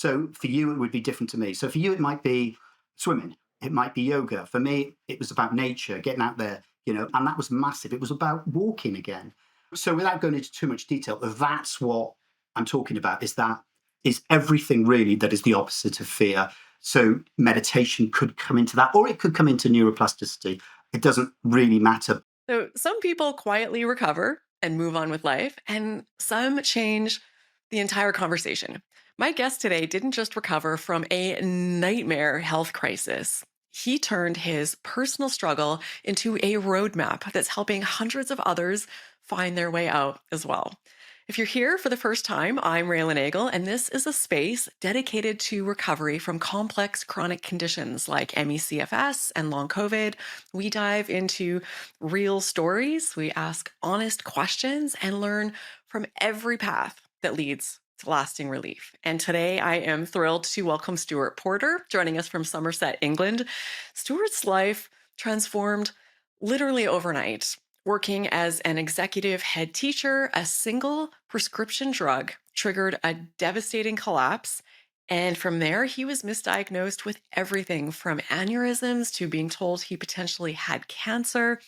So for you, it would be different to me. So for you, it might be swimming. It might be yoga. For me, it was about nature, getting out there, and that was massive. It was about walking again. So without going into too much detail, that's what I'm talking about, is everything really that is the opposite of fear. So meditation could come into that, or it could come into neuroplasticity. It doesn't really matter. So some people quietly recover and move on with life, and some change the entire conversation. My guest today didn't just recover from a nightmare health crisis. He turned his personal struggle into a roadmap that's helping hundreds of others find their way out as well. If you're here for the first time, I'm Raelan Agle, and this is a space dedicated to recovery from complex chronic conditions like ME/CFS and Long COVID. We dive into real stories, we ask honest questions, and learn from every path that leads to lasting relief. And today I am thrilled to welcome Stuart Porter, joining us from Somerset, England. Stuart's life transformed literally overnight. Working as an executive head teacher, a single prescription drug triggered a devastating collapse. And from there, he was misdiagnosed with everything from aneurysms to being told he potentially had cancer.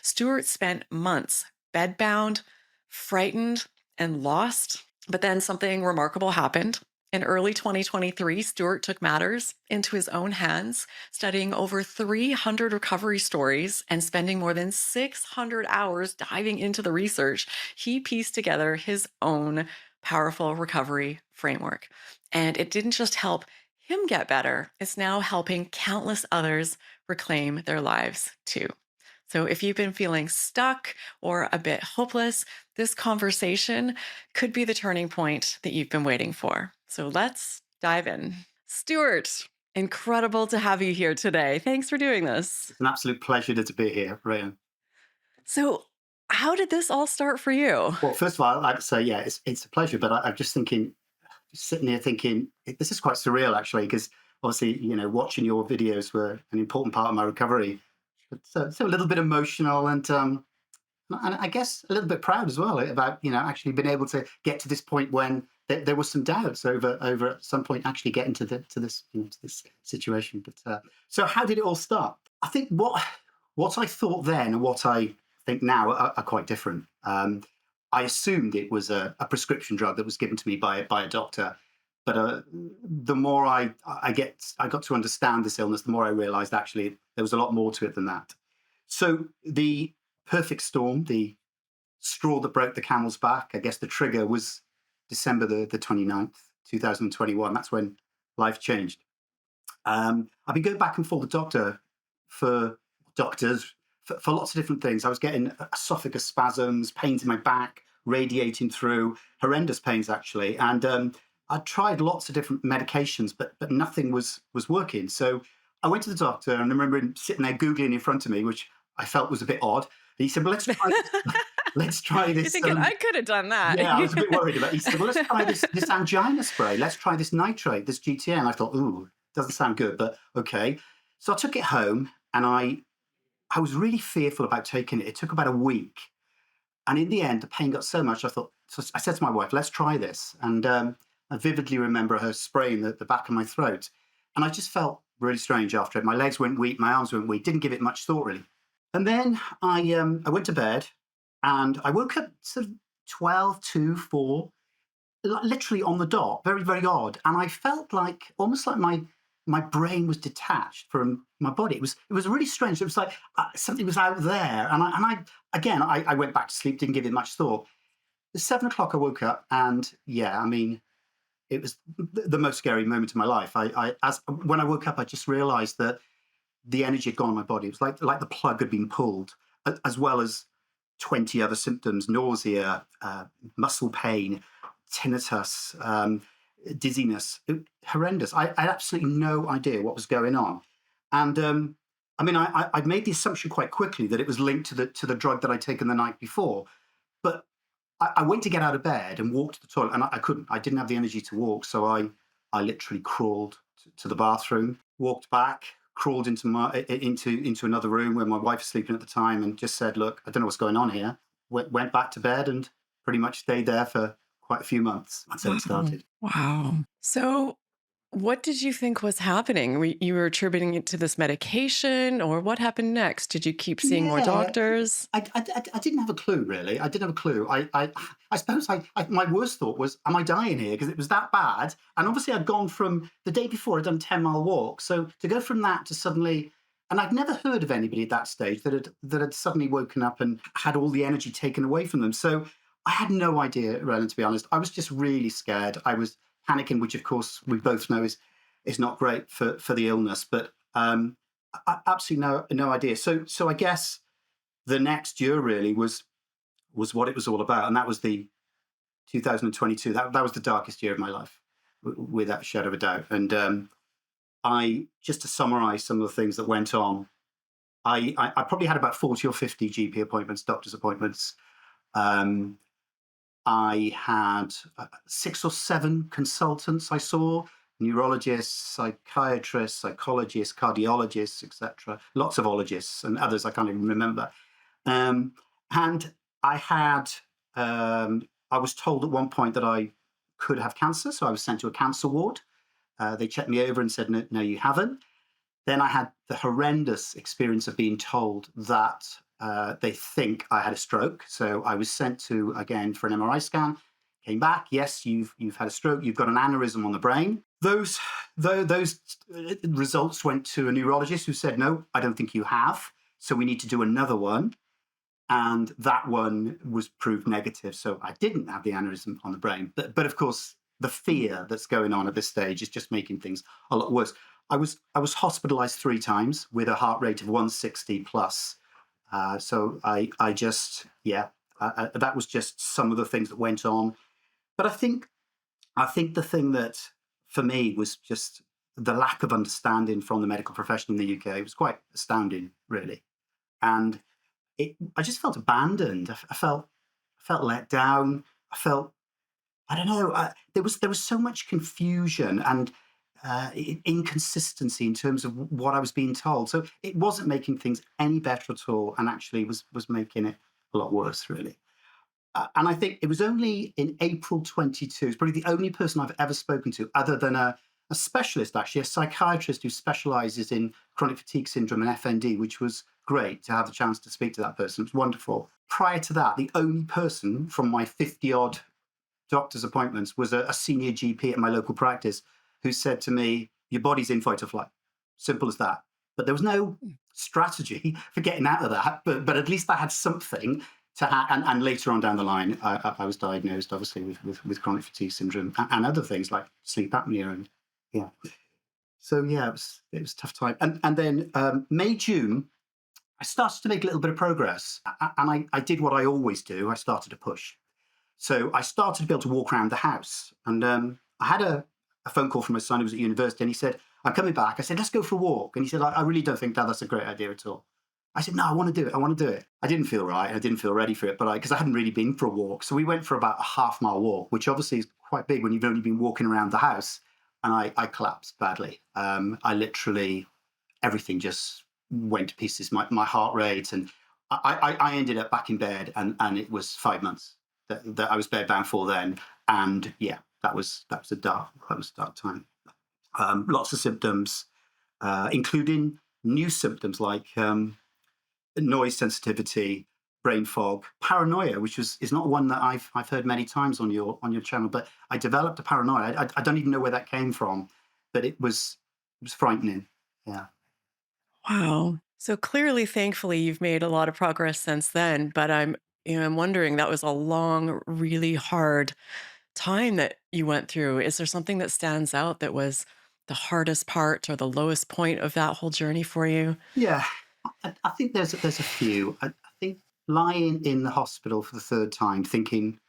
Stuart spent months bedbound, frightened, and lost. But then something remarkable happened. In early 2023, Stuart took matters into his own hands, studying over 300 recovery stories and spending more than 600 hours diving into the research. He pieced together his own powerful recovery framework. And it didn't just help him get better, it's now helping countless others reclaim their lives too. So if you've been feeling stuck or a bit hopeless, this conversation could be the turning point that you've been waiting for. So let's dive in. Stuart, incredible to have you here today. Thanks for doing this. It's an absolute pleasure to be here, Ryan. So, how did this all start for you? Well, first of all, I'd like to say, yeah, it's a pleasure. But I'm just thinking, just sitting here thinking, this is quite surreal, actually, because obviously, watching your videos were an important part of my recovery. But so a little bit emotional, and I guess a little bit proud as well about actually being able to get to this point when there was some doubts over at some point actually getting to this to this situation. But so how did it all start? I think what I thought then and what I think now are quite different. I assumed it was a prescription drug that was given to me by a doctor. But the more I got to understand this illness, the more I realised actually there was a lot more to it than that. So the perfect storm, the straw that broke the camel's back, I guess the trigger was December the 29th, 2021. That's when life changed. I've been going back and forth with doctors for lots of different things. I was getting esophagus spasms, pains in my back, radiating through, horrendous pains actually. And I tried lots of different medications, but nothing was working. So I went to the doctor, and I remember him sitting there Googling in front of me, which I felt was a bit odd. He said, well, let's try this. Let's try You're this. thinking, I could have done that. Yeah, I was a bit worried about it. He said, well, let's try this angina spray. Let's try this nitrate, this GTN. And I thought, ooh, doesn't sound good, but okay. So I took it home, and I was really fearful about taking it. It took about a week. And in the end, the pain got so much, so I said to my wife, let's try this. And I vividly remember her spraying the back of my throat. And I just felt really strange after it. My legs went weak, my arms went weak, didn't give it much thought, really. And then I went to bed, and I woke up sort of 12 to 4, literally on the dot, very, very odd. And I felt like almost like my brain was detached from my body. It was really strange. It was like something was out there. And I went back to sleep, didn't give it much thought. At 7 o'clock, I woke up, and yeah, I mean, it was the most scary moment of my life. When I woke up, I just realised that the energy had gone in my body. It was like the plug had been pulled, as well as 20 other symptoms: nausea, muscle pain, tinnitus, dizziness. Horrendous. I had absolutely no idea what was going on. And I mean, I'd made the assumption quite quickly that it was linked to the drug that I'd taken the night before. But I went to get out of bed and walked to the toilet, and I couldn't. I didn't have the energy to walk, so I literally crawled to the bathroom, walked back, crawled into another room where my wife was sleeping at the time, and just said, "Look, I don't know what's going on here." Went back to bed and pretty much stayed there for quite a few months. That's how it Wow. started. Wow. So What did you think was happening? You were attributing it to this medication, or what happened next? Did you keep seeing more Yeah, doctors? I didn't have a clue really. I didn't have a clue. I suppose my worst thought was, am I dying here? Because it was that bad. And obviously, I'd gone from the day before, I'd done 10-mile walk. So to go from that to suddenly, and I'd never heard of anybody at that stage that had suddenly woken up and had all the energy taken away from them. So I had no idea, Roland, to be honest. I was just really scared. I was panicking, which of course we both know is not great for the illness. But absolutely no idea. So I guess the next year really was what it was all about, and that was the 2022. That was the darkest year of my life, without a shadow of a doubt. And I just to summarise some of the things that went on, I probably had about 40 or 50 GP appointments, doctor's appointments. Um, I had 6 or 7 consultants I saw, neurologists, psychiatrists, psychologists, cardiologists, etc. Lots of ologists and others I can't even remember. Um, and I had, I was told at one point that I could have cancer, so I was sent to a cancer ward. They checked me over and said, no, no, you haven't. Then I had the horrendous experience of being told that they think I had a stroke. So I was sent to, again, for an MRI scan. Came back, yes, you've had a stroke. You've got an aneurysm on the brain. Those results went to a neurologist who said, no, I don't think you have. So we need to do another one. And that one was proved negative. So I didn't have the aneurysm on the brain. But of course, the fear that's going on at this stage is just making things a lot worse. I was hospitalized 3 times with a heart rate of 160 plus. So I just, yeah, that was just some of the things that went on. But I think the thing that for me was just the lack of understanding from the medical profession in the UK. It was quite astounding, really. And I just felt abandoned. I felt let down. I felt, I don't know. There was so much confusion and inconsistency in terms of what I was being told. So it wasn't making things any better at all, and actually was making it a lot worse, really. And I think it was only in April 22. It's probably the only person I've ever spoken to, other than a specialist, actually, a psychiatrist who specialises in chronic fatigue syndrome and FND, which was great to have the chance to speak to that person. It was wonderful. Prior to that, the only person from my 50 odd doctor's appointments was a senior GP at my local practice who said to me, your body's in fight or flight. Simple as that. But there was no strategy for getting out of that. But at least I had something to have. And later on down the line, I was diagnosed, obviously, with chronic fatigue syndrome and other things like sleep apnea. And yeah. So yeah, it was a tough time. And then May, June, I started to make a little bit of progress. And I did what I always do. I started to push. So I started to be able to walk around the house. And I had a phone call from my son who was at university, and he said, I'm coming back. I said, let's go for a walk. And he said, I really don't think that's a great idea at all. I said, no, I want to do it. I want to do it. I didn't feel right. I didn't feel ready for it, but because I hadn't really been for a walk. So we went for about a half-mile walk, which obviously is quite big when you've only been walking around the house. And I collapsed badly. I literally, everything just went to pieces. My heart rate, and I ended up back in bed, and it was 5 months that I was bedbound for then. And yeah, that was a dark time. Lots of symptoms, including new symptoms like noise sensitivity, brain fog, paranoia, which is not one that I've heard many times on your channel. But I developed a paranoia. I don't even know where that came from, but it was frightening. Yeah. Wow. So clearly, thankfully, you've made a lot of progress since then. But I'm wondering, that was a long, really hard time that you went through. Is there something that stands out that was the hardest part or the lowest point of that whole journey for you? Yeah, I think there's a few. I think lying in the hospital for the 3rd time, thinking,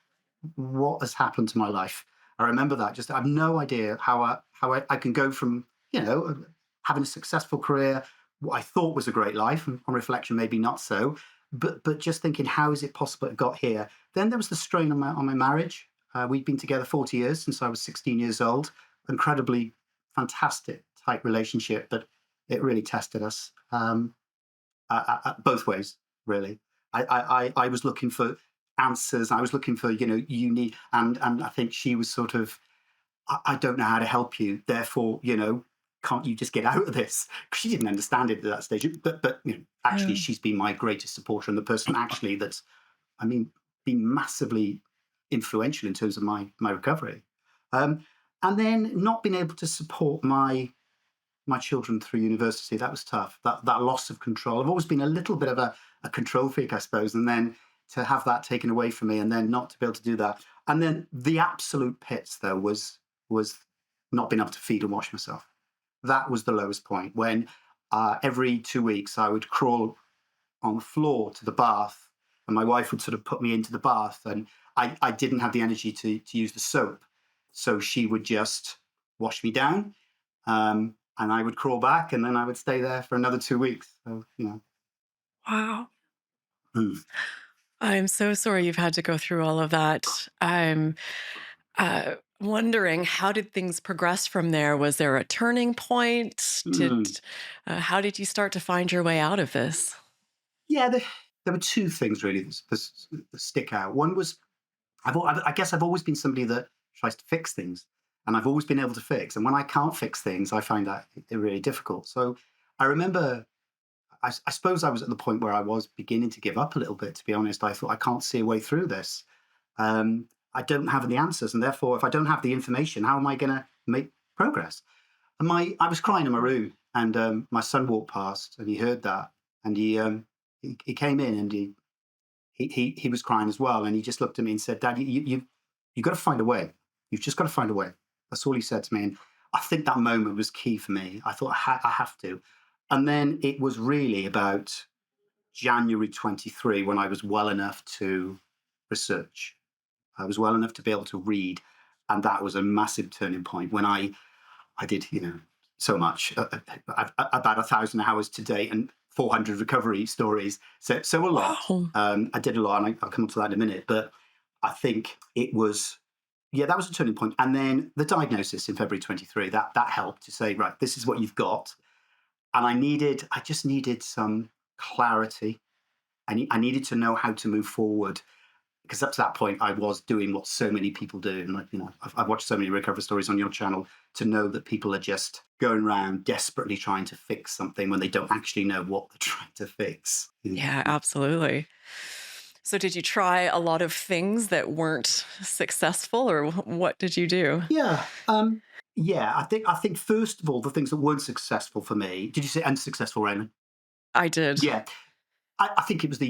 what has happened to my life? I remember that. Just I have no idea how I can go from having a successful career, what I thought was a great life, and on reflection, maybe not so. But just thinking, how is it possible it got here? Then there was the strain on my marriage. We'd been together 40 years since I was 16 years old. Incredibly fantastic, tight relationship, but it really tested us. Both ways, really. I was looking for answers. I was looking for, you need, and I think she was sort of I don't know how to help you. Therefore, can't you just get out of this? Because she didn't understand it at that stage. But actually, Yeah. she's been my greatest supporter and the person actually that's, I mean, been massively influential in terms of my recovery. Um, and then not being able to support my children through university, that was tough. That loss of control. I've always been a little bit of a control freak, I suppose, and then to have that taken away from me and then not to be able to do that. And then the absolute pits, though, was not being able to feed and wash myself. That was the lowest point when every 2 weeks I would crawl on the floor to the bath and my wife would sort of put me into the bath and I didn't have the energy to use the soap. So she would just wash me down, and I would crawl back and then I would stay there for another 2 weeks. So, Wow. mm, I'm so sorry you've had to go through all of that. I'm wondering, how did things progress from there? Was there a turning point? mm. How did you start to find your way out of this? Yeah, there were two things really that stick out. One was I guess I've always been somebody that tries to fix things, and I've always been able to fix. And when I can't fix things, I find that really difficult. So I remember, I suppose I was at the point where I was beginning to give up a little bit. To be honest, I thought I can't see a way through this. I don't have the answers, and therefore, if I don't have the information, how am I going to make progress? And I was crying in my room, and my son walked past, and he heard that, and he came in, and he was crying as well, and he just looked at me and said, "Dad, you got to find a way. You've just got to find a way." That's all he said to me, and I think that moment was key for me. I thought I have to, and then it was really about January 23 when I was well enough to research. I was well enough to be able to read, and that was a massive turning point when I did, so much, about 1,000 hours to date and 400 recovery stories. So a lot. Wow. I did a lot, and I'll come on to that in a minute. But I think it was, yeah, that was a turning point. And then the diagnosis in February 23, that helped to say, right, this is what you've got. And I just needed some clarity. I needed to know how to move forward because up to that point I was doing what so many people do, and I've watched so many recovery stories on your channel to know that people are just going around desperately trying to fix something when they don't actually know what they're trying to fix. Yeah, absolutely. So, did you try a lot of things that weren't successful, or what did you do? Yeah, yeah. I think first of all, the things that weren't successful for me. Did you say unsuccessful, Raymond? I did. Yeah, I think it was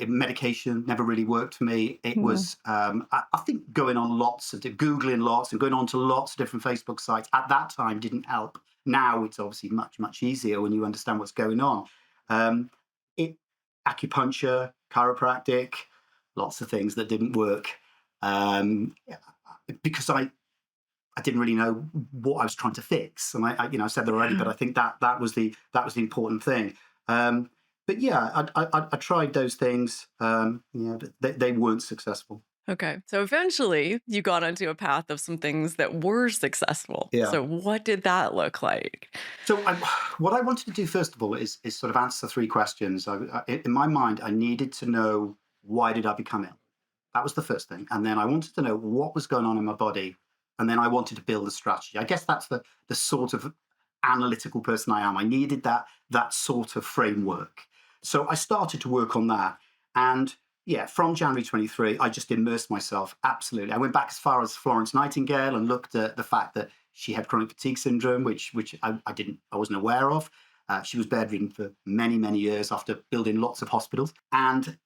medication never really worked for me. It Mm. was, I think going on Googling lots and going on to lots of different Facebook sites at that time didn't help. Now it's obviously much, much easier when you understand what's going on. Um, it, Acupuncture, chiropractic, lots of things that didn't work because I didn't really know what I was trying to fix, and I said that already, but Yeah. I think that was the important thing. But yeah, I tried those things, but they weren't successful. Okay. So eventually you got onto a path of some things that were successful. Yeah. So what did that look like? So what I wanted to do first of all is sort of answer three questions. In my mind, I needed to know, why did I become ill? That was the first thing, and then I wanted to know what was going on in my body, and then I wanted to build a strategy. I guess that's the sort of analytical person I am. I needed that sort of framework. So I started to work on that, and yeah, from January 23, I just immersed myself absolutely. I went back as far as Florence Nightingale and looked at the fact that she had chronic fatigue syndrome, which I wasn't aware of. She was bedridden for many, many years after building lots of hospitals, and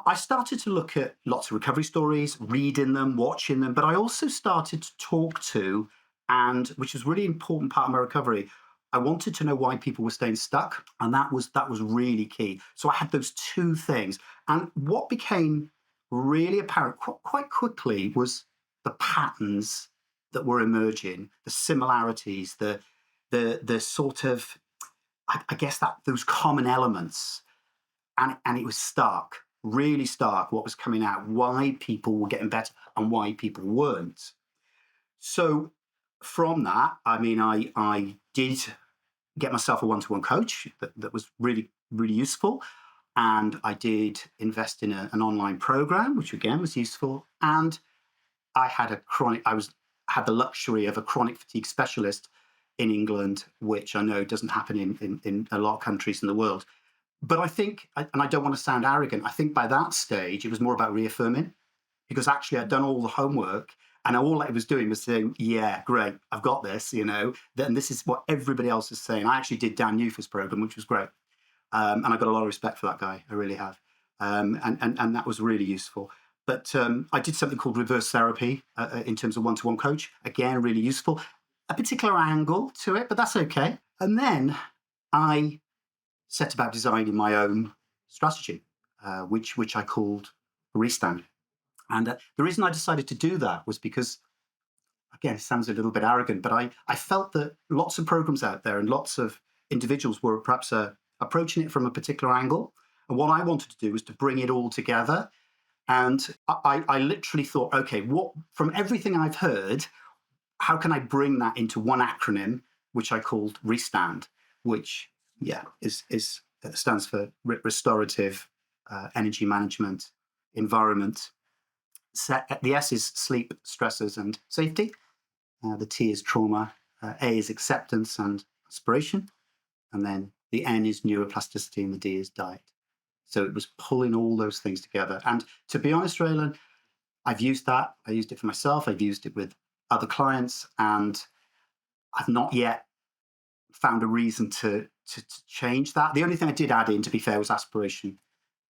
I started to look at lots of recovery stories, reading them, watching them, but I also started to talk to, and which was a really important part of my recovery. I wanted to know why people were staying stuck, and that was really key. So I had those two things, and what became really apparent quite quickly was the patterns that were emerging, the similarities, the sort of, I guess, that those common elements, and it was stark, really stark, what was coming out, why people were getting better and why people weren't. So from that, I mean, I did get myself a one-to-one coach that was really, really useful. And I did invest in an online program, which again was useful. And I had had the luxury of a chronic fatigue specialist in England, which I know doesn't happen in a lot of countries in the world. But I think, and I don't want to sound arrogant, I think by that stage, it was more about reaffirming, because actually I'd done all the homework and all I was doing was saying, yeah, great, I've got this, then this is what everybody else is saying. I actually did Dan Newford's program, which was great. And I got a lot of respect for that guy. I really have. And that was really useful. But I did something called reverse therapy in terms of one-to-one coach. Again, really useful. A particular angle to it, but that's okay. And then I set about designing my own strategy, which I called RESTAND. And the reason I decided to do that was because, again, it sounds a little bit arrogant, but I felt that lots of programs out there and lots of individuals were perhaps approaching it from a particular angle. And what I wanted to do was to bring it all together. And I literally thought, okay, what from everything I've heard, how can I bring that into one acronym, which I called RESTAND, which, stands for restorative, energy management, environment. The S is sleep, stressors, and safety. The T is trauma. A is acceptance and aspiration. And then the N is neuroplasticity and the D is diet. So it was pulling all those things together. And to be honest, Raelan, I've used that. I used it for myself. I've used it with other clients. And I've not yet found a reason to change that. The only thing I did add in, to be fair, was aspiration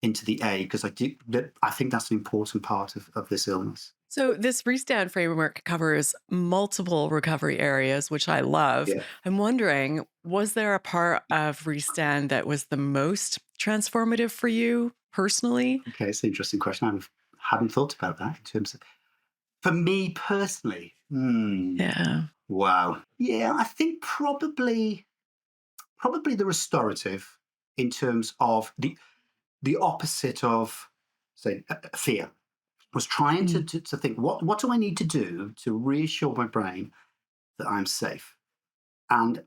into the A, because I think that's an important part of this illness. So this RESTAND framework covers multiple recovery areas, which I love. Yeah. I'm wondering, was there a part of RESTAND that was the most transformative for you personally? Okay, it's an interesting question. I hadn't thought about that in terms of, for me personally. Yeah. Wow. Yeah, I think probably the restorative, in terms of the opposite of, say, fear, was trying to think, what do I need to do to reassure my brain that I'm safe? And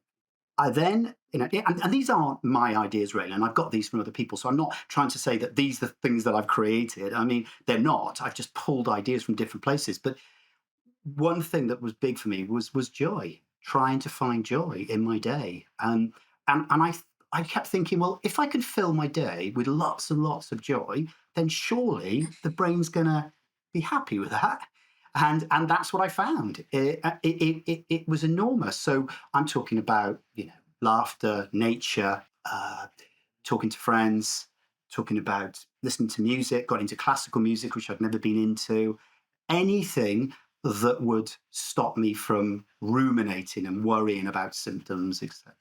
I then, and these aren't my ideas, really, and I've got these from other people. So I'm not trying to say that these are the things that I've created. I mean, they're not. I've just pulled ideas from different places. But one thing that was big for me was joy, trying to find joy in my day. And I kept thinking, well, if I could fill my day with lots and lots of joy, then surely the brain's going to be happy with that. And that's what I found. It was enormous. So I'm talking about, laughter, nature, talking to friends, talking about listening to music, got into classical music, which I'd never been into, anything that would stop me from ruminating and worrying about symptoms, etc.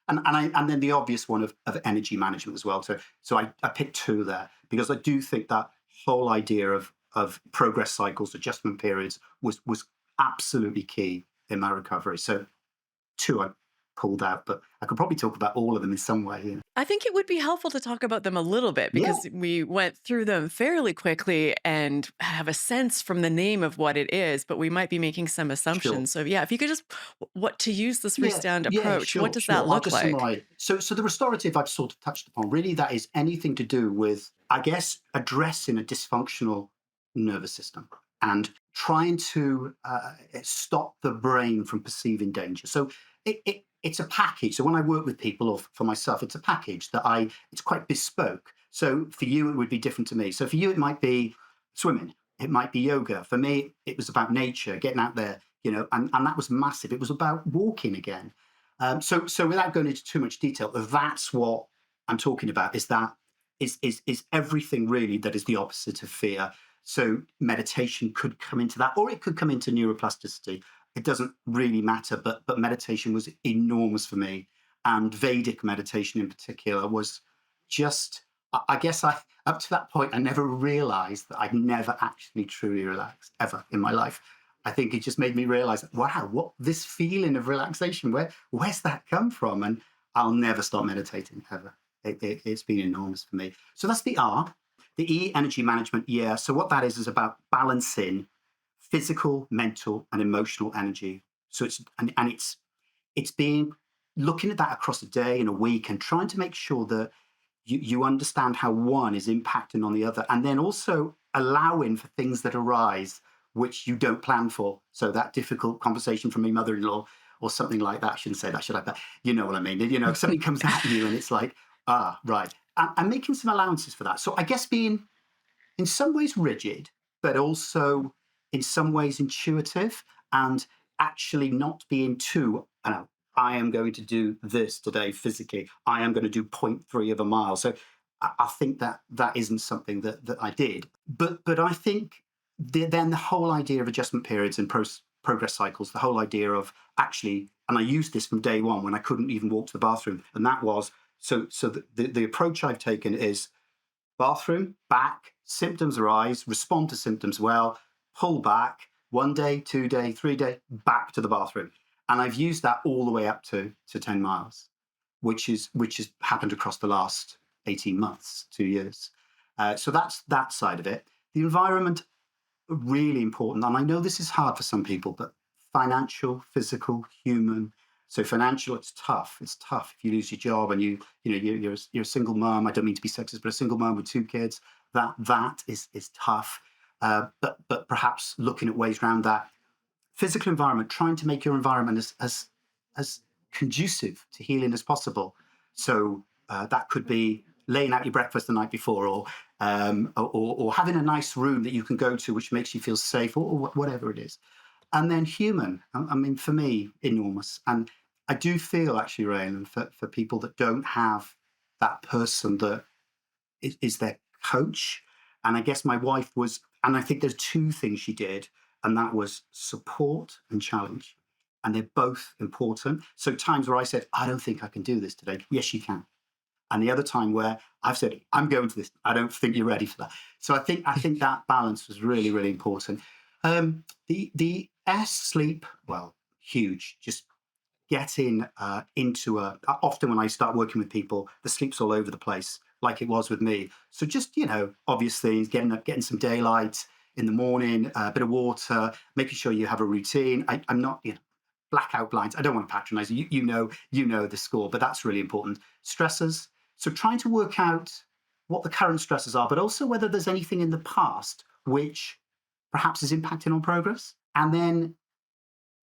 And then the obvious one of energy management as well. So I picked two there because I do think that whole idea of progress cycles, adjustment periods was absolutely key in my recovery. So two I pulled out, but I could probably talk about all of them in some way. I think it would be helpful to talk about them a little bit Yeah. because we went through them fairly quickly and have a sense from the name of what it is, but we might be making some assumptions. So yeah, if you could just what to use this RESTAND approach, what does that I'll look just like? summarize. So the restorative I've sort of touched upon. Really, that is anything to do with, I guess, addressing a dysfunctional nervous system and trying to stop the brain from perceiving danger. So it's a package. So when I work with people, or for myself, it's a package it's quite bespoke. So for you, it would be different to me. So for you, it might be swimming. It might be yoga. For me, it was about nature, getting out there, and that was massive. It was about walking again. So without going into too much detail, that's what I'm talking about, is everything really that is the opposite of fear. So meditation could come into that, or it could come into neuroplasticity. It doesn't really matter, but meditation was enormous for me. And Vedic meditation in particular was just, I guess up to that point, I never realized that I'd never actually truly relaxed ever in my life. I think it just made me realize, wow, what this feeling of relaxation, where's that come from? And I'll never stop meditating ever. It's been enormous for me. So that's the R. The E, energy management. Yeah. So what that is about balancing physical, mental, and emotional energy. So it's being looking at that across a day and a week and trying to make sure that you understand how one is impacting on the other, and then also allowing for things that arise which you don't plan for. So that difficult conversation from my mother-in-law or something like that. I shouldn't say that, should I? But you know what I mean. You know, something comes at you and it's like, right. And making some allowances for that. So I guess being in some ways rigid, but also in some ways intuitive, and actually not being too, I am going to do this today physically. I am going to do 0.3 of a mile. So I think that isn't something that I did. But I think then the whole idea of adjustment periods and progress cycles, the whole idea of actually, and I used this from day one when I couldn't even walk to the bathroom, and that was, so the approach I've taken is bathroom, back, symptoms arise, respond to symptoms well, pull back, 1 day, 2 day, 3 day, back to the bathroom. And I've used that all the way up to 10 miles, which has happened across the last 18 months, 2 years. So that's that side of it. The environment, really important. And I know this is hard for some people, but financial, physical, human. So financial, it's tough. It's tough if you lose your job and you're a single mom. I don't mean to be sexist, but a single mom with 2 kids. That is tough. But perhaps looking at ways around that. Physical environment, trying to make your environment as conducive to healing as possible. So that could be laying out your breakfast the night before, or having a nice room that you can go to, which makes you feel safe, or whatever it is. And then human, I mean, for me, enormous. And I do feel actually, Raelan, for people that don't have that person that is their coach. And I guess my wife was, and I think there's 2 things she did, and that was support and challenge. And they're both important. So times where I said, I don't think I can do this today. Yes, you can. And the other time where I've said, I'm going to this, I don't think you're ready for that. So I think that balance was really, really important. The sleep, well, huge. Just getting into often when I start working with people, the sleep's all over the place, like it was with me. So just, obviously getting some daylight in the morning, a bit of water, making sure you have a routine. I'm not, blackout blinds. I don't want to patronize you. You know the score, but that's really important. Stressors. So trying to work out what the current stresses are, but also whether there's anything in the past which perhaps is impacting on progress. And then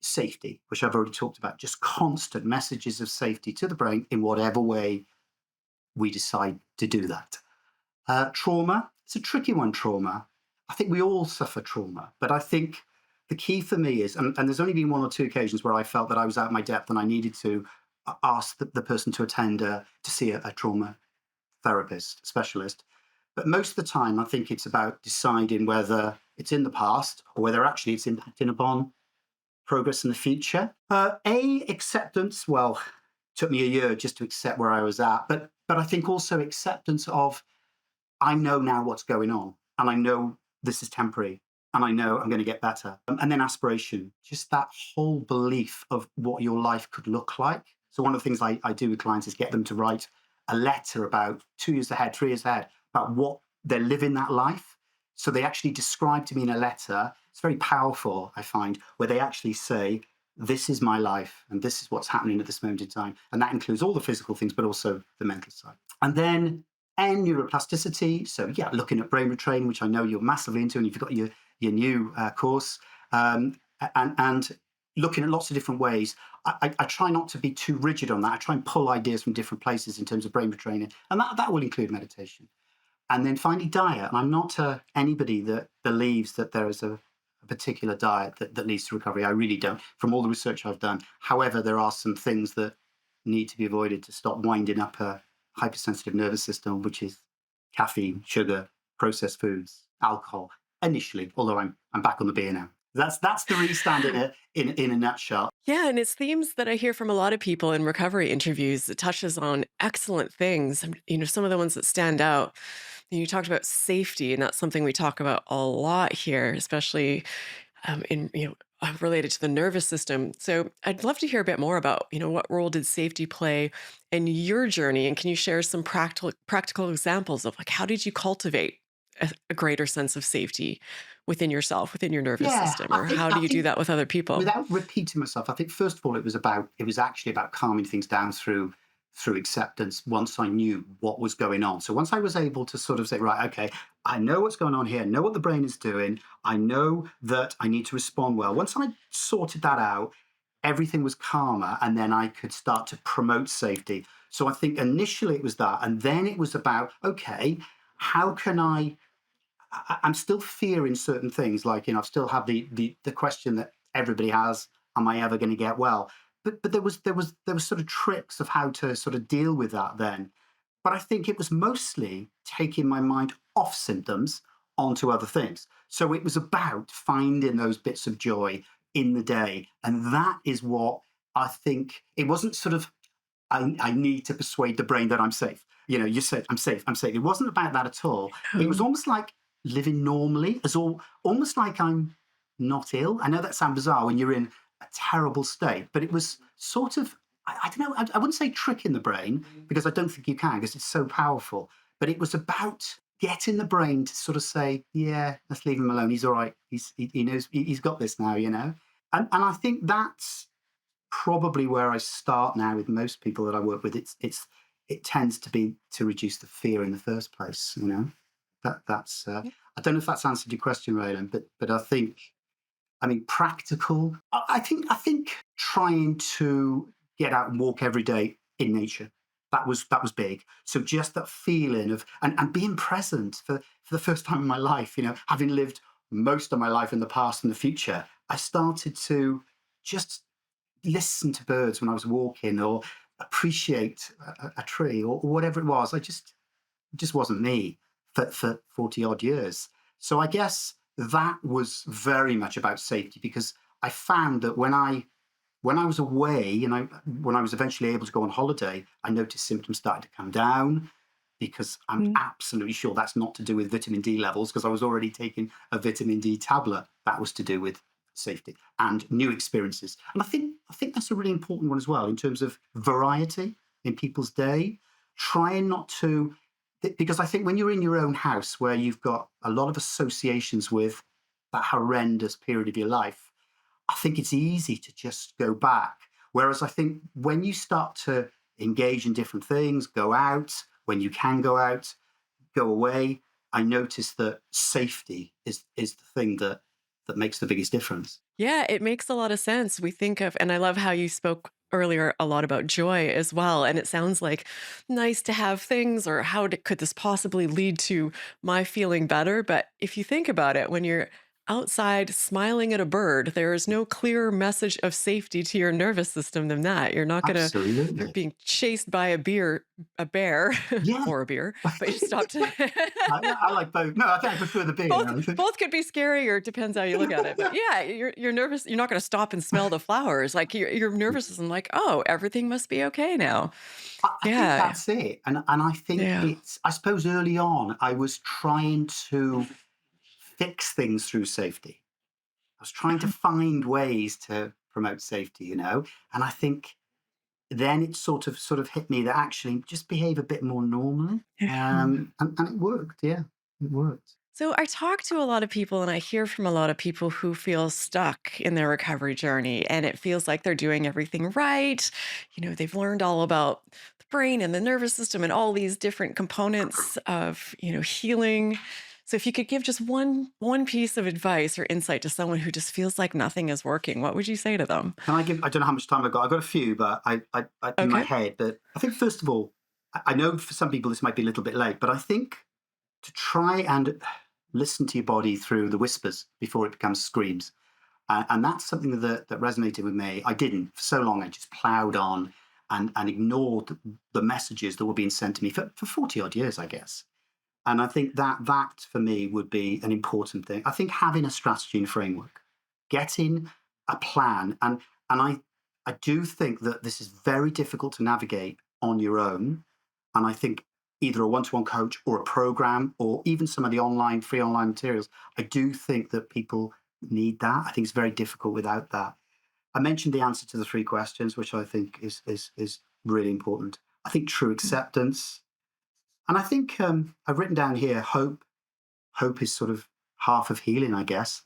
safety, which I've already talked about, just constant messages of safety to the brain in whatever way we decide to do that. Trauma, it's a tricky one, trauma. I think we all suffer trauma, but I think the key for me is, and there's only been 1 or 2 occasions where I felt that I was out of my depth and I needed to ask the person to attend to see a trauma therapist, specialist. But most of the time, I think it's about deciding whether it's in the past or whether actually it's impacting upon progress in the future. Acceptance, well, took me a year just to accept where I was at. But I think also acceptance of, I know now what's going on, and I know this is temporary, and I know I'm going to get better. And then aspiration, just that whole belief of what your life could look like. So one of the things I do with clients is get them to write a letter about 2 years ahead, 3 years ahead, about what they're living that life. So they actually describe to me in a letter. It's very powerful, I find, where they actually say, this is my life and this is what's happening at this moment in time. And that includes all the physical things, but also the mental side. And then neuroplasticity. So yeah, looking at brain retraining, which I know you're massively into, and you've got your new course, and looking at lots of different ways. I try not to be too rigid on that. I try and pull ideas from different places in terms of brain retraining, and that will include meditation. And then finally, diet. And I'm not anybody that believes that there is a particular diet that leads to recovery. I really don't, from all the research I've done. However, there are some things that need to be avoided to stop winding up a hypersensitive nervous system, which is caffeine, sugar, processed foods, alcohol, initially, although I'm back on the beer now. That's the RESTAND in a nutshell. Yeah, and it's themes that I hear from a lot of people in recovery interviews. It touches on excellent things. Some of the ones that stand out. You talked about safety, and that's something we talk about a lot here, especially related to the nervous system. So I'd love to hear a bit more about, what role did safety play in your journey, and can you share some practical examples of how did you cultivate a greater sense of safety within yourself, within your nervous system, or how do you do that with other people? Without repeating myself, I think first of all, it was actually about calming things down through acceptance once I knew what was going on. So once I was able to sort of say, right, okay, I know what's going on here. I know what the brain is doing. I know that I need to respond well. Once I sorted that out, everything was calmer, and then I could start to promote safety. So I think initially it was that, and then it was about, okay, how can I'm still fearing certain things, like, I've still had the question that everybody has: am I ever going to get well? But there was sort of tricks of how to sort of deal with that then. But I think it was mostly taking my mind off symptoms onto other things. So it was about finding those bits of joy in the day. And that is what I think. It wasn't sort of, I need to persuade the brain that I'm safe. You said, I'm safe, I'm safe. It wasn't about that at all. It was almost like living normally, almost like I'm not ill. I know that sounds bizarre when you're in a terrible state, but it was sort of, I don't know, I wouldn't say tricking the brain, because I don't think you can, because it's so powerful. But it was about getting the brain to sort of say, yeah, let's leave him alone. He's all right. He knows, he's got this now. And I think that's probably where I start now with most people that I work with. It tends to be to reduce the fear in the first place. That's I don't know if that's answered your question, Raelan, but I mean, practical. I think trying to get out and walk every day in nature, that was big. So just that feeling of, and being present for the first time in my life, having lived most of my life in the past and the future, I started to just listen to birds when I was walking, or appreciate a tree, or whatever it was. It just wasn't me for 40 odd years. So I guess that was very much about safety, because I found that when I was away, when I was eventually able to go on holiday, I noticed symptoms started to come down, because I'm Mm. absolutely sure that's not to do with vitamin D levels, because I was already taking a vitamin D tablet. That was to do with safety and new experiences. And I think that's a really important one as well, in terms of variety in people's day. Trying not to, because I think when you're in your own house, where you've got a lot of associations with that horrendous period of your life, I think it's easy to just go back. Whereas I think when you start to engage in different things, go out when you can go out, go away, I notice that safety is the thing that makes the biggest difference. Yeah, it makes a lot of sense. We think of, and I love how you spoke earlier a lot about joy as well. And it sounds like nice to have things, or could this possibly lead to my feeling better? But if you think about it, when you're outside smiling at a bird, there is no clearer message of safety to your nervous system than that. You're not gonna, you're Absolutely. being chased by a bear, Yeah. or a beer, but you stopped. I like both. No, I think I prefer the beer. Both both could be scary, or it depends how you look at it. But yeah, you're nervous. You're not going to stop and smell the flowers. Like your nervous system, like, oh, everything must be okay now. I think Yeah, that's it. And I think yeah, I suppose early on, I was trying to fix things through safety. I was trying to find ways to promote safety. And I think then it sort of hit me that actually just behave a bit more normally. yeah. And it worked. Yeah, it worked. So I talk to a lot of people, and I hear from a lot of people who feel stuck in their recovery journey, and it feels like they're doing everything right. They've learned all about the brain and the nervous system and all these different components of, healing. So if you could give just one piece of advice or insight to someone who just feels like nothing is working, what would you say to them? Can I give? I don't know how much time I've got. I've got a few, but I in my Okay. head. But I think first of all, I know for some people this might be a little bit late, but I think to try and listen to your body through the whispers before it becomes screams. And that's something that resonated with me. I didn't for so long. I just ploughed on and ignored the messages that were being sent to me for 40 odd years, I guess. And I think that for me would be an important thing. I think having a strategy and framework, getting a plan, and I do think that this is very difficult to navigate on your own. And I think either a one-to-one coach or a program, or even some of the free online materials, I do think that people need that. I think it's very difficult without that. I mentioned the answer to the three questions, which I think is really important. I think true acceptance, and I think I've written down here hope. Hope is sort of half of healing, I guess.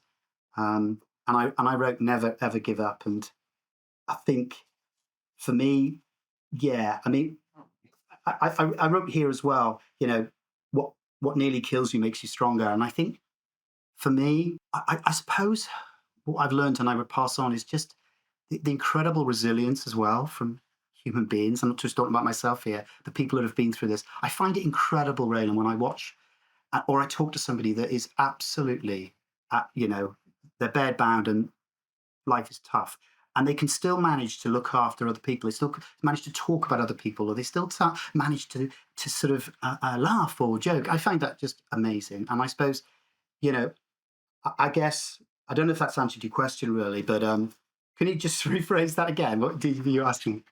And I wrote never ever give up. And I think for me, yeah, I mean, I wrote here as well. What what nearly kills you makes you stronger. And I think for me, I suppose what I've learned and I would pass on is just the incredible resilience as well from human beings. I'm not just talking about myself here, the people that have been through this. I find it incredible, Raylan, when I watch or I talk to somebody that is absolutely, they're bedbound and life is tough. And they can still manage to look after other people. They still manage to talk about other people, or they still manage to sort of laugh or joke. I find that just amazing. And I suppose, you know, I guess I don't know if that's answered your question really, but can you just rephrase that again? What did you ask me?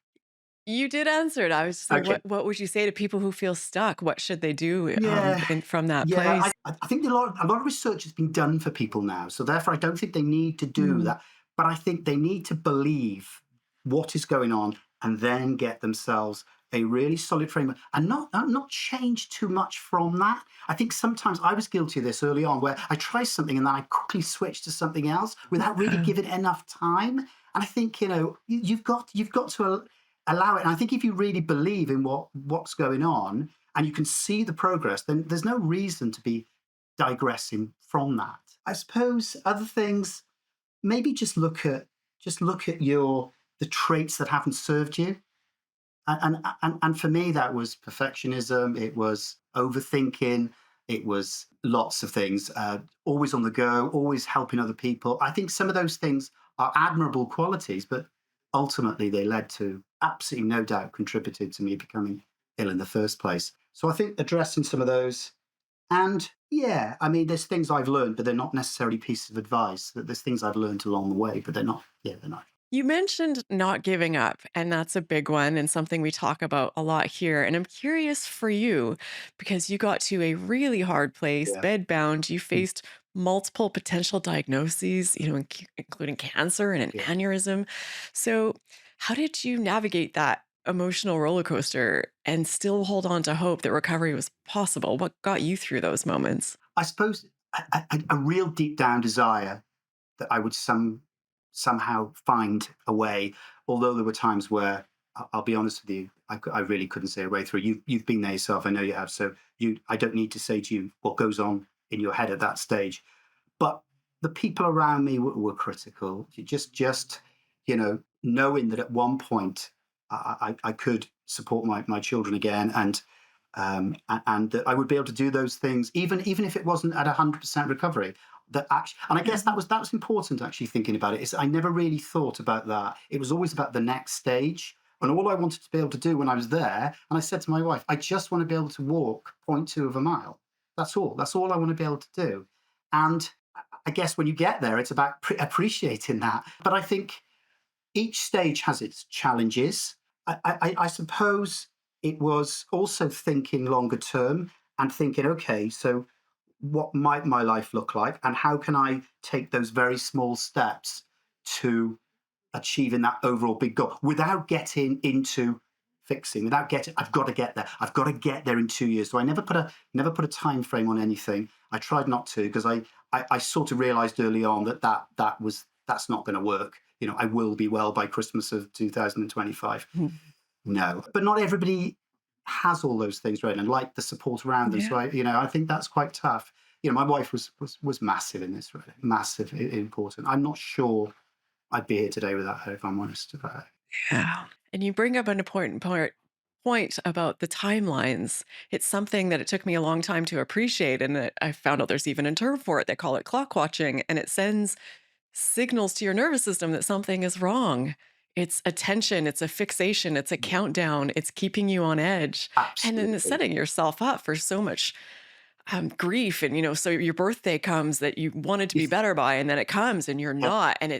You did answer it. I was just like, Okay. what would you say to people who feel stuck? What should they do Yeah. from that Yeah, place? I think a lot of research has been done for people now. So therefore, I don't think they need to do Mm. that. But I think they need to believe what is going on and then get themselves a really solid framework and not change too much from that. I think sometimes I was guilty of this early on where I try something and then I quickly switch to something else without really Uh, giving it enough time. And I think, you've got to allow it. And I think if you really believe in what's going on, and you can see the progress, then there's no reason to be digressing from that. I suppose other things, maybe just look at the traits that haven't served you. And for me, that was perfectionism. It was overthinking. It was lots of things. Always on the go, always helping other people. I think some of those things are admirable qualities, but ultimately they led to absolutely no doubt contributed to me becoming ill in the first place. So I think addressing some of those, and yeah, I mean, there's things I've learned, but they're not necessarily pieces of advice. That there's things I've learned along the way, but they're not. Yeah, they're not. You mentioned not giving up, and that's a big one and something we talk about a lot here. And I'm curious for you because you got to a really hard place, Yeah. bedbound. You Mm. faced multiple potential diagnoses, including cancer and an Yeah. aneurysm. So, how did you navigate that emotional roller coaster and still hold on to hope that recovery was possible? What got you through those moments? I suppose a real deep down desire that I would somehow find a way. Although there were times where I'll be honest with you, I really couldn't see a way through. You've been there yourself. I know you have. So I don't need to say to you what goes on in your head at that stage. But the people around me were critical. Knowing that at one point I could support my children again, and that I would be able to do those things, even if it wasn't at 100% recovery. That actually, and I guess Mhm. that was important. Actually, thinking about it, is I never really thought about that. It was always about the next stage, and all I wanted to be able to do when I was there. And I said to my wife, I just want to be able to walk zero point 0.2 of a mile. That's all. That's all I want to be able to do. And I guess when you get there, it's about appreciating that. But I think each stage has its challenges. I suppose it was also thinking longer term and thinking, okay, so what might my life look like, and how can I take those very small steps to achieving that overall big goal without getting into fixing, without getting, I've got to get there. I've got to get there in 2 years. So I never put a time frame on anything. I tried not to, because I sort of realized early on that's not going to work. I will be well by Christmas of 2025. No, but not everybody has all those things, right? And like the support around them. Yeah. So I think that's quite tough. My wife was massive in this, really massive, important. I'm not sure I'd be here today without her, if I'm honest about it. Yeah. And you bring up an important point about the timelines. It's something that it took me a long time to appreciate. And that I found out there's even a term for it. They call it clock watching. And it sends signals to your nervous system that something is wrong. It's attention, it's a fixation, it's a countdown, it's keeping you on edge. And then it's Absolutely. setting yourself up for so much grief. And, so your birthday comes that you wanted to be Yes. better by, and then it comes and you're Yep. not. And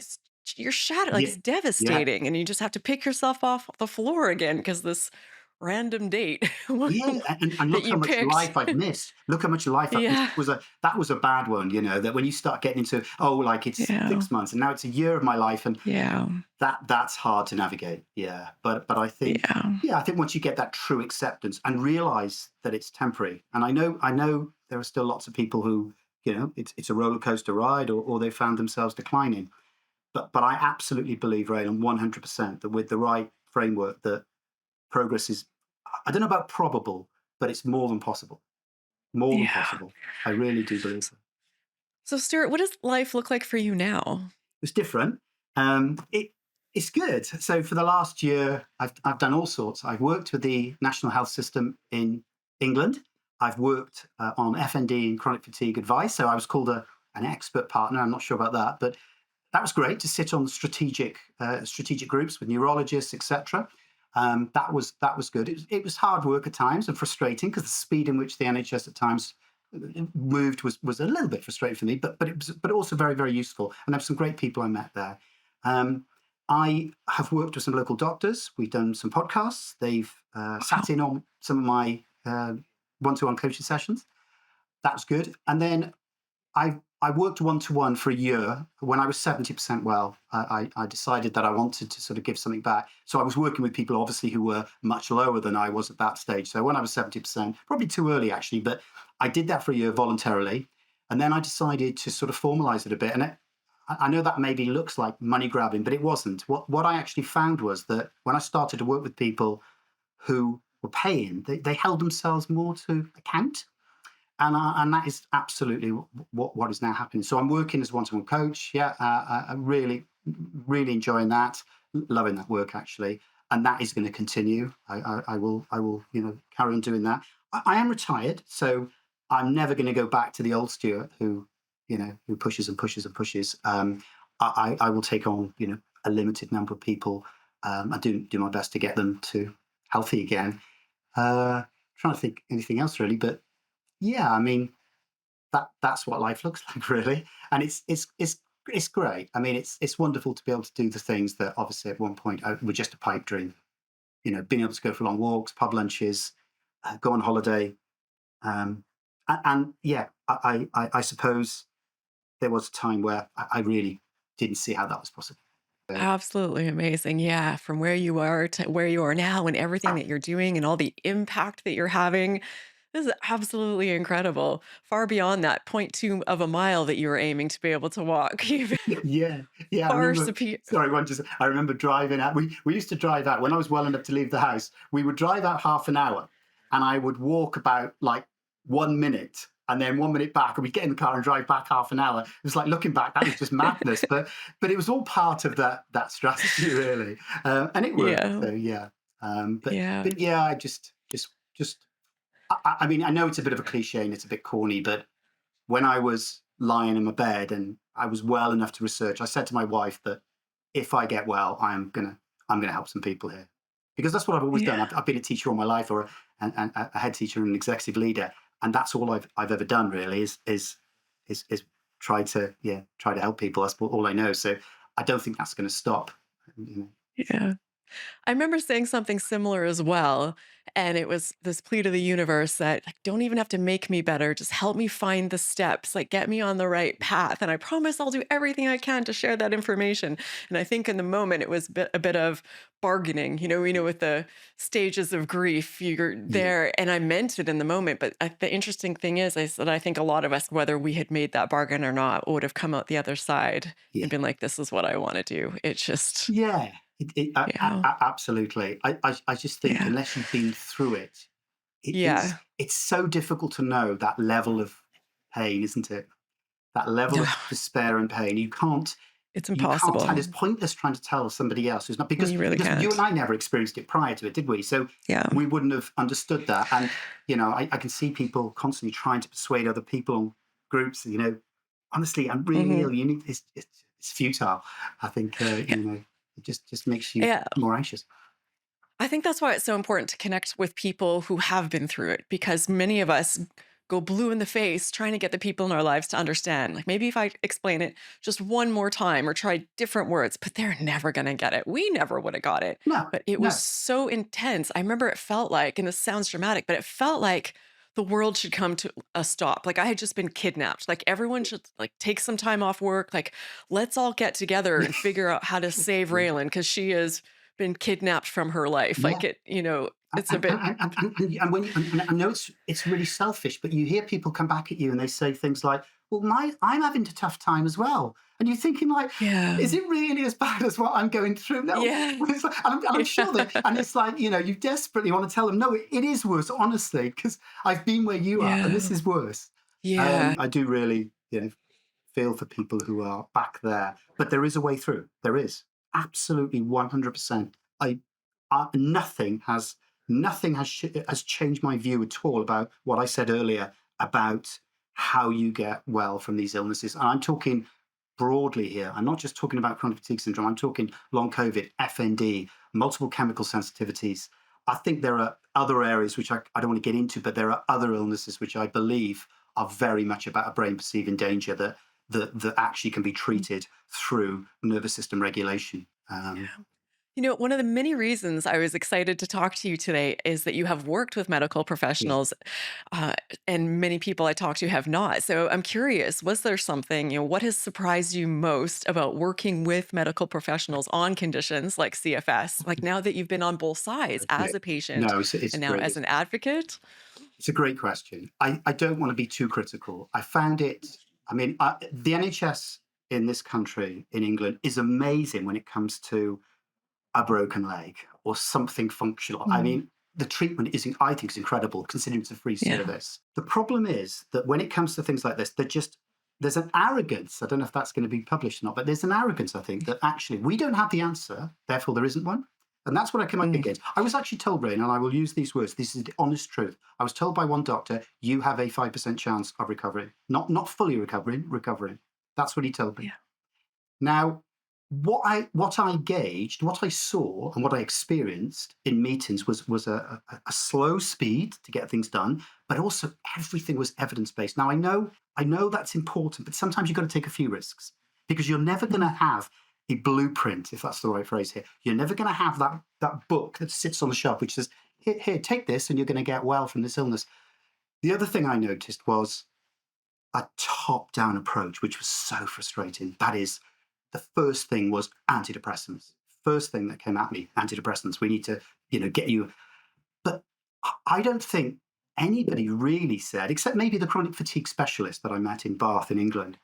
you're shattered. Like Yeah. it's Yeah. devastating. And you just have to pick yourself off the floor again because this random date Yeah, and that look how you much picked. life I've missed. Look how much life I've missed. Yeah. That was a bad one, that when you start getting into, oh, like it's Yeah. 6 months and now it's a year of my life, and Yeah. that's hard to navigate. Yeah. But I think, Yeah. yeah, I think once you get that true acceptance and realize that it's temporary. And I know there are still lots of people who, it's a roller coaster ride, or they found themselves declining. But I absolutely believe, Raylan, 100% that with the right framework, that progress is, I don't know about probable, but it's more than possible. more than Yeah. possible. I really do believe so. So, Stuart, what does life look like for you now? It's different. It's good. So for the last year, I've done all sorts. I've worked with the National Health System in England. I've worked on FND and chronic fatigue advice. So I was called an expert partner. I'm not sure about that, but that was great to sit on strategic groups with neurologists, etc. That was good. It was hard work at times and frustrating because the speed in which the NHS at times moved was a little bit frustrating for me, but also very, very useful. And there were some great people I met there. Um, I have worked with some local doctors. We've done some podcasts. They've sat in on some of my one-to-one coaching sessions. That was good. And then I worked one-to-one for a year. When I was 70% well, I decided that I wanted to sort of give something back. So I was working with people, obviously, who were much lower than I was at that stage. So when I was 70%, probably too early, actually, but I did that for a year voluntarily. And then I decided to sort of formalize it a bit. And I know that maybe looks like money grabbing, but it wasn't. What I actually found was that when I started to work with people who were paying, they held themselves more to account. And that is absolutely what is now happening. So I'm working as a one-to-one coach. Yeah, I'm really, really enjoying that, loving that work actually, and that is going to continue. I will, carry on doing that. I am retired, so I'm never going to go back to the old Stuart who pushes and pushes and pushes. I will take on a limited number of people. I do my best to get them to healthy again. Trying to think anything else really, but yeah, I mean that's what life looks like really, and it's great. I mean, it's wonderful to be able to do the things that obviously at one point were just a pipe dream. Being able to go for long walks, pub lunches, go on holiday, and yeah, I suppose there was a time where I really didn't see how that was possible. So, Absolutely amazing. Yeah. From where you are to where you are now and everything that you're doing and all the impact that you're having. This is absolutely incredible. Far beyond that point 2 of a mile that you were aiming to be able to walk. You've yeah, yeah. I far remember. superior. Sorry, I remember driving out. We used to drive out when I was well enough to leave the house. We would drive out half an hour, and I would walk about like 1 minute, and then 1 minute back, and we'd get in the car and drive back half an hour. It was like looking back, that was just madness. But it was all part of that strategy, really, and it worked. Yeah. So yeah, Yeah. but yeah, I just. I mean, I know it's a bit of a cliche and it's a bit corny, but when I was lying in my bed and I was well enough to research, I said to my wife that if I get well, I'm gonna help some people here, because that's what I've always done. Yeah. I've been a teacher all my life, or a head teacher and an executive leader, and that's all I've ever done really is try to help people. That's all I know. So I don't think that's going to stop. You know. Yeah. I remember saying something similar as well. And it was this plea to the universe that, like, don't even have to make me better. Just help me find the steps, like, get me on the right path. And I promise I'll do everything I can to share that information. And I think in the moment, it was a bit of bargaining, with the stages of grief, you're Yeah, there. And I meant it in the moment. But the interesting thing is, I said, I think a lot of us, whether we had made that bargain or not, would have come out the other side and yeah. been like, this is what I want to do. It's just, Yeah, yeah. absolutely. I just think Yeah. unless you've been through it, Yeah. it's so difficult to know that level of pain, isn't it? That level of despair and pain. It's You can't, and impossible. it's pointless trying to tell somebody else who's not, because You really you can't. and I never experienced it prior to it, did we? So Yeah. we wouldn't have understood that. And I can see people constantly trying to persuade other people on groups. Honestly, I'm really Mhm. ill. You need it's futile. I think Yeah. it just makes you Yeah. more anxious. I think that's why it's so important to connect with people who have been through it, because many of us go blue in the face trying to get the people in our lives to understand. Like, maybe if I explain it just one more time or try different words, but they're never going to get it. We never would have got it. No, But it was no, so intense. I remember it felt like, and this sounds dramatic, but it felt like the world should come to a stop. Like I had just been kidnapped. Like everyone should like take some time off work. Like, let's all get together and figure out how to save yeah, Raelan because she has been kidnapped from her life. yeah. Like it's a And, bit. and, and, and, and when and I know it's really selfish, but you hear people come back at you and they say things like, "Well, I'm having a tough time as well," And you're thinking like, Yeah. is it really as bad as what I'm going through? No. Yeah. It's like, and I'm sure that, and it's like, you desperately want to tell them, no, it is worse, honestly, because I've been where you are, and Yeah. this is worse. Yeah. I do really, feel for people who are back there, but there is a way through. There is absolutely 100%. Nothing has changed my view at all about what I said earlier about how you get well from these illnesses. And I'm talking broadly here. I'm not just talking about chronic fatigue syndrome. I'm talking long COVID, FND, multiple chemical sensitivities. I think there are other areas which I don't want to get into, but there are other illnesses which I believe are very much about a brain perceiving danger that actually can be treated through nervous system regulation. One of the many reasons I was excited to talk to you today is that you have worked with medical Yeah. professionals, uh, and many people I talk to have not. So I'm curious, was there something, what has surprised you most about working with medical professionals on conditions like CFS? Like now that you've been on both sides Okay. as a patient No, it's and now great. as an advocate? It's a great question. I don't want to be too critical. I found it, the NHS in this country, in England, is amazing when it comes to a broken leg or something functional. Mm. The treatment I think is incredible considering it's a free Yeah. service. The problem is that when it comes to things like this, there's an arrogance. I don't know if that's going to be published or not, but there's an arrogance, I think, that actually we don't have the answer, therefore there isn't one. And that's what I come up Mm. against. I was actually told, Rain, and I will use these words, this is the honest truth. I was told by one doctor, you have a 5% chance of recovering. Not fully recovering. That's what he told me. Yeah. Now, what I gauged, what I saw, and what I experienced in meetings was a slow speed to get things done, but also everything was evidence based. Now I know that's important, but sometimes you've got to take a few risks because you're never going to Mm. have a blueprint, if that's the right phrase here. You're never going to have that book that sits on the shelf which says, here, take this, and you're going to get well from this illness. The other thing I noticed was a top down approach, which was so frustrating. That is, the first thing was antidepressants. First thing that came at me, antidepressants. We need to, get you. But I don't think anybody really said, except maybe the chronic fatigue specialist that I met in Bath in England,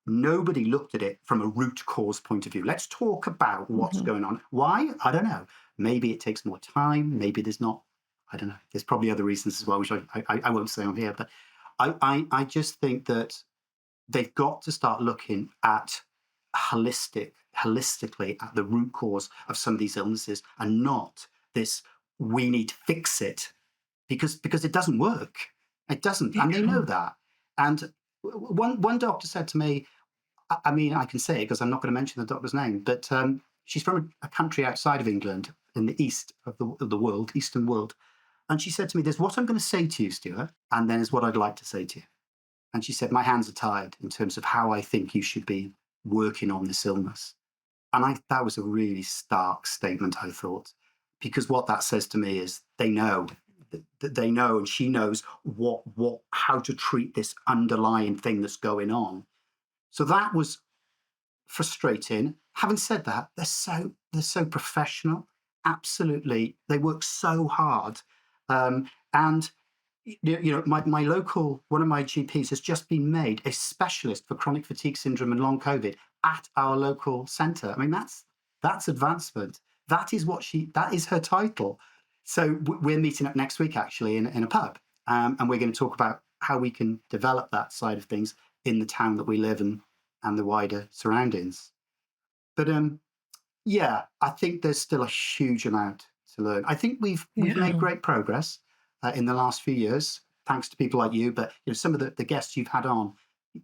nobody looked at it from a root cause point of view. Let's talk about what's Mhm. going on. Why? I don't know. Maybe it takes more time. Maybe there's not. I don't know. There's probably other reasons as well, which I won't say on here. But I just think that they've got to start looking at holistically at the root cause of some of these illnesses, and not this we need to fix it because it doesn't work. It doesn't, and they Yeah. know that. And one doctor said to me, I can say it because I'm not going to mention the doctor's name, but she's from a country outside of England in the east of the world, Eastern world. And she said to me, there's what I'm going to say to you, Stuart, and then there's what I'd like to say to you. And she said, my hands are tied in terms of how I think you should be working on this illness. And that was a really stark statement, I thought, because what that says to me is they know, they know, and she knows how to treat this underlying thing that's going on. So that was frustrating. Having said that, they're so professional. Absolutely, they work so hard, and my local, one of my GPs has just been made a specialist for chronic fatigue syndrome and long COVID at our local centre. That's advancement. That is her title. So we're meeting up next week actually in a pub, and we're going to talk about how we can develop that side of things in the town that we live in and the wider surroundings. But yeah, I think there's still a huge amount to learn. I think we've made Yeah. great progress in the last few years, thanks to people like you. But some of the guests you've had on,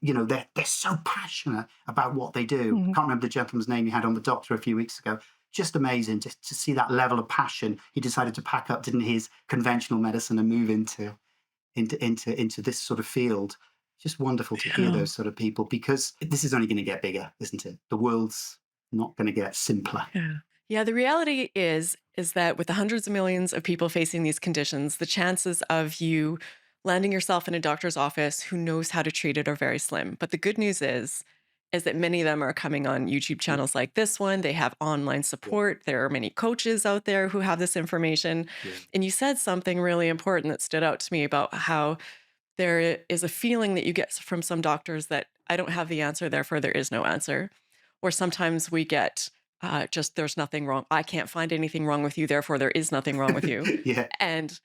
they're so passionate about what they do. I Mhm. can't remember the gentleman's name you had on, the doctor, a few weeks ago. Just amazing to see that level of passion. He decided to pack up, didn't he, his conventional medicine and move into this sort of field. Just wonderful to hear Yeah. those sort of people, because this is only going to get bigger, isn't it? The world's not going to get simpler. Yeah. Yeah, the reality is that with the hundreds of millions of people facing these conditions, the chances of you landing yourself in a doctor's office who knows how to treat it are very slim. But the good news is that many of them are coming on YouTube Yeah, channels like this one. They have online yeah, support. There are many coaches out there who have this information. yeah, And you said something really important that stood out to me about how there is a feeling that you get from some doctors that I don't have the answer, therefore there is no answer. Or sometimes we get just there's nothing wrong. I can't find anything wrong with you, therefore there is nothing wrong with you. Yeah. And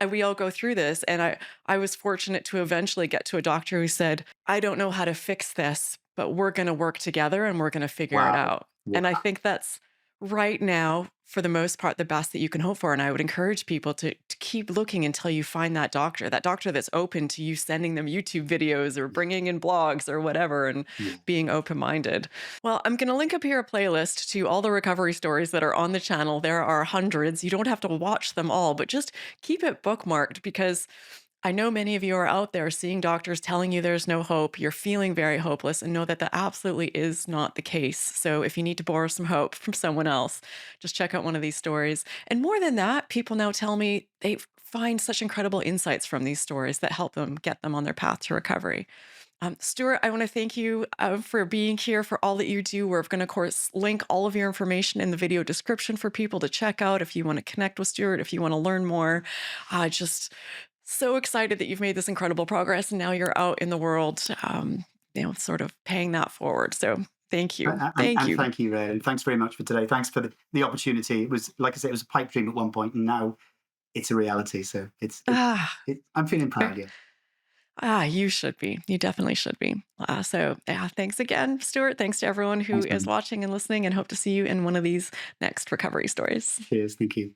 we all go through this. And I was fortunate to eventually get to a doctor who said, I don't know how to fix this, but we're going to work together and we're going to figure it Wow. out. And I Wow. think that's right now, for the most part, the best that you can hope for. And I would encourage people to keep looking until you find that doctor that's open to you sending them YouTube videos or bringing in blogs or whatever and Yeah. being open minded. Well, I'm going to link up here a playlist to all the recovery stories that are on the channel. There are hundreds. You don't have to watch them all, but just keep it bookmarked because I know many of you are out there seeing doctors telling you there's no hope. You're feeling very hopeless and know that that absolutely is not the case. So if you need to borrow some hope from someone else, just check out one of these stories. And more than that, people now tell me they find such incredible insights from these stories that help them get them on their path to recovery. Stuart, I want to thank you for being here, for all that you do. We're going to, of course, link all of your information in the video description for people to check out if you want to connect with Stuart, if you want to learn more. Just so excited that you've made this incredible progress and now you're out in the world, sort of paying that forward. So thank you. Thank And you. thank you, Ray. And thanks very much for today. Thanks for the opportunity. It was, like I said, it was a pipe dream at one point, and now it's a reality. So Ah, I'm feeling proud. Yeah. you should be. You definitely should be. Yeah, thanks again, Stuart. Thanks to everyone who Thanks, is man. watching and listening, and hope to see you in one of these next recovery stories. Cheers. Thank you.